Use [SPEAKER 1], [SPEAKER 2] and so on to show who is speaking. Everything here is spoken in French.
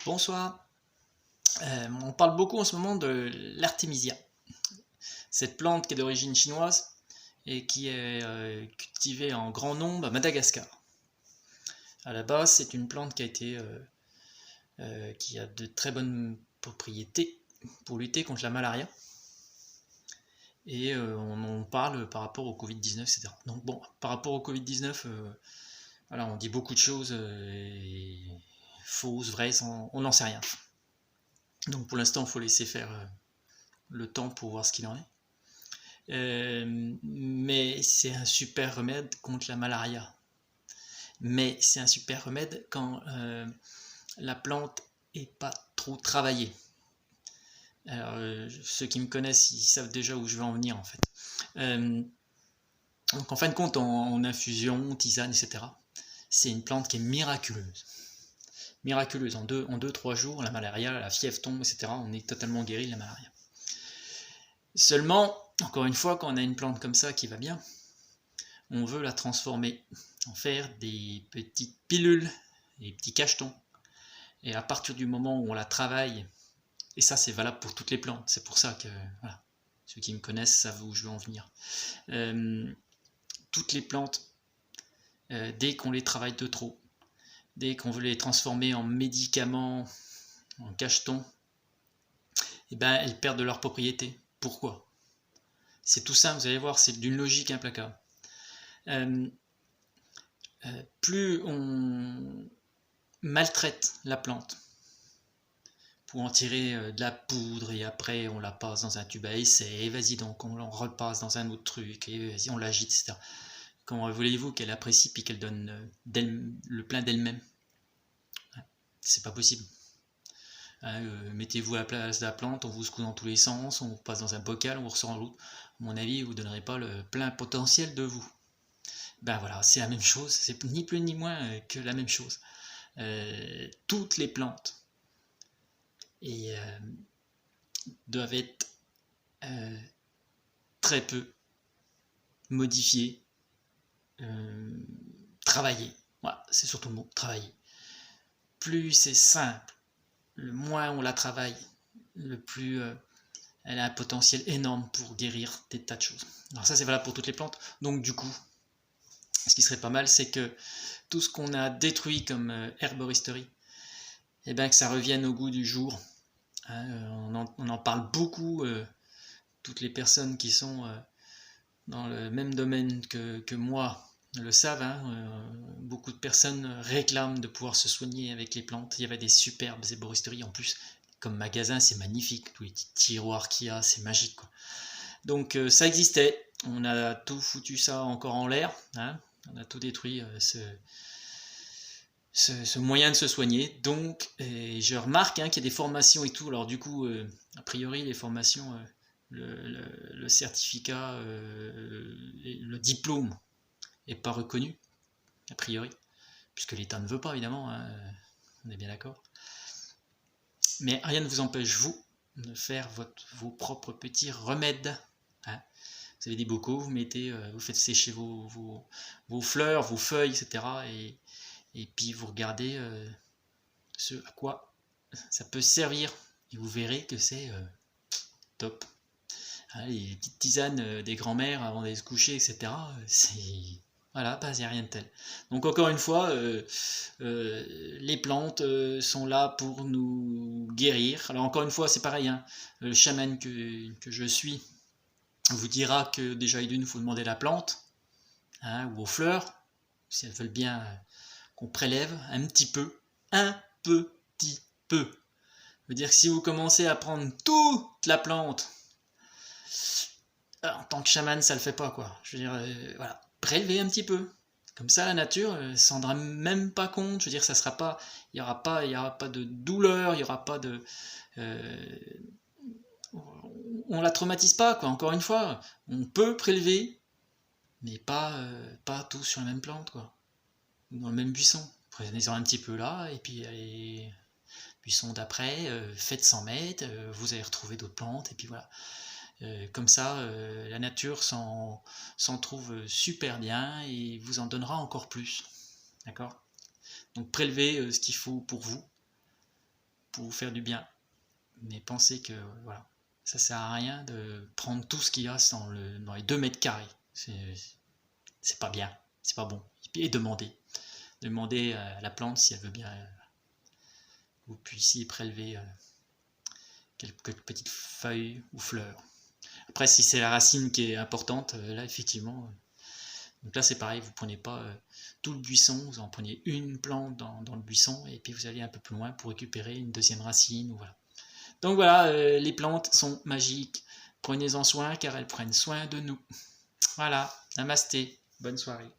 [SPEAKER 1] Bonsoir. On parle beaucoup en ce moment de l'artémisia. Cette plante qui est d'origine chinoise et qui est cultivée en grand nombre à Madagascar. À la base, c'est une plante qui a de très bonnes propriétés pour lutter contre la malaria. Et on en parle par rapport au Covid-19, etc. Donc bon, par rapport au Covid-19, voilà, on dit beaucoup de choses fausses, vraies, on n'en sait rien. Donc pour l'instant, il faut laisser faire le temps pour voir ce qu'il en est. Mais c'est un super remède contre la malaria. Mais c'est un super remède quand la plante n'est pas trop travaillée. Alors, ceux qui me connaissent, ils savent déjà où je vais en venir en fait. Donc en fin de compte, en infusion, tisane, etc., c'est une plante qui est miraculeuse. Miraculeuse. En 2-3 jours, la malaria, la fièvre tombe, etc. On est totalement guéri de la malaria. Seulement, encore une fois, quand on a une plante comme ça qui va bien, on veut la transformer, en faire des petites pilules, des petits cachetons. Et à partir du moment où on la travaille, et ça c'est valable pour toutes les plantes, c'est pour ça que voilà, ceux qui me connaissent savent où je veux en venir. Toutes les plantes, dès qu'on les travaille de trop, dès qu'on veut les transformer en médicaments, en cachetons, eh ben, elles perdent de leur propriété. Pourquoi ? C'est tout simple, vous allez voir, c'est d'une logique implacable. Plus on maltraite la plante pour en tirer de la poudre et après on la passe dans un tube à essai et vas-y donc on repasse dans un autre truc et vas-y on l'agite, etc. Comment voulez-vous qu'elle apprécie puis qu'elle donne le plein d'elle-même? C'est pas possible. Mettez-vous à la place de la plante, on vous secoue dans tous les sens, on vous passe dans un bocal, on vous ressort en l'autre. À mon avis, vous ne donnerez pas le plein potentiel de vous. Ben voilà, c'est la même chose, c'est ni plus ni moins que la même chose. Toutes les plantes doivent être très peu modifiées, travaillées. Voilà, c'est surtout le mot, travailler. Plus c'est simple, le moins on la travaille, le plus elle a un potentiel énorme pour guérir des tas de choses. Alors ça c'est valable pour toutes les plantes. Donc du coup, ce qui serait pas mal, c'est que tout ce qu'on a détruit comme herboristerie, eh ben, que ça revienne au goût du jour. On en parle beaucoup, toutes les personnes qui sont dans le même domaine que moi le savent. Beaucoup de personnes réclament de pouvoir se soigner avec les plantes. Il y avait des superbes herboristeries en plus. Comme magasin, c'est magnifique. Tous les petits tiroirs qu'il y a, c'est magique, quoi. Donc ça existait. On a tout foutu ça encore en l'air. On a tout détruit, ce moyen de se soigner. Donc, je remarque qu'il y a des formations et tout. Alors du coup, a priori, les formations, le certificat, le diplôme n'est pas reconnu, a priori, puisque l'État ne veut pas, évidemment, on est bien d'accord. Mais rien ne vous empêche, vous, de faire vos propres petits remèdes. Vous avez des bocaux, vous faites sécher vos fleurs, vos feuilles, etc. Et puis vous regardez ce à quoi ça peut servir. Et vous verrez que c'est top. Les petites tisanes des grands-mères avant d'aller se coucher, etc. C'est... Voilà, il n'y a rien de tel. Donc encore une fois, les plantes sont là pour nous guérir. Alors encore une fois, c'est pareil, le chaman que je suis vous dira que déjà il faut demander la plante, ou aux fleurs, si elles veulent bien qu'on prélève un petit peu. Ça veut dire que si vous commencez à prendre toute la plante, en tant que chaman, ça le fait pas, quoi. Je veux dire, voilà, prélevez un petit peu. Comme ça, la nature ne s'en rendra même pas compte. Je veux dire, ça sera pas, il y aura pas de douleur, il y aura pas de, on la traumatise pas, quoi. Encore une fois, on peut prélever, mais pas tout sur la même plante, quoi. Dans le même buisson. Prenez-en un petit peu là, et puis allez, buisson d'après, faites 100 mètres, vous allez retrouver d'autres plantes, et puis voilà. Comme ça, la nature s'en trouve super bien et vous en donnera encore plus. D'accord ? Donc prélevez ce qu'il faut pour vous. pour vous faire du bien. Mais pensez que voilà, ça sert à rien de prendre tout ce qu'il y a dans les 2 mètres carrés. C'est pas bien, c'est pas bon. Et demandez à la plante si elle veut bien vous puissiez prélever quelques petites feuilles ou fleurs. Après, si c'est la racine qui est importante, là effectivement, donc là c'est pareil, vous prenez pas tout le buisson, vous en prenez une plante dans le buisson et puis vous allez un peu plus loin pour récupérer une deuxième racine. Ou voilà. Donc voilà, les plantes sont magiques, prenez-en soin car elles prennent soin de nous. Voilà, namasté, bonne soirée.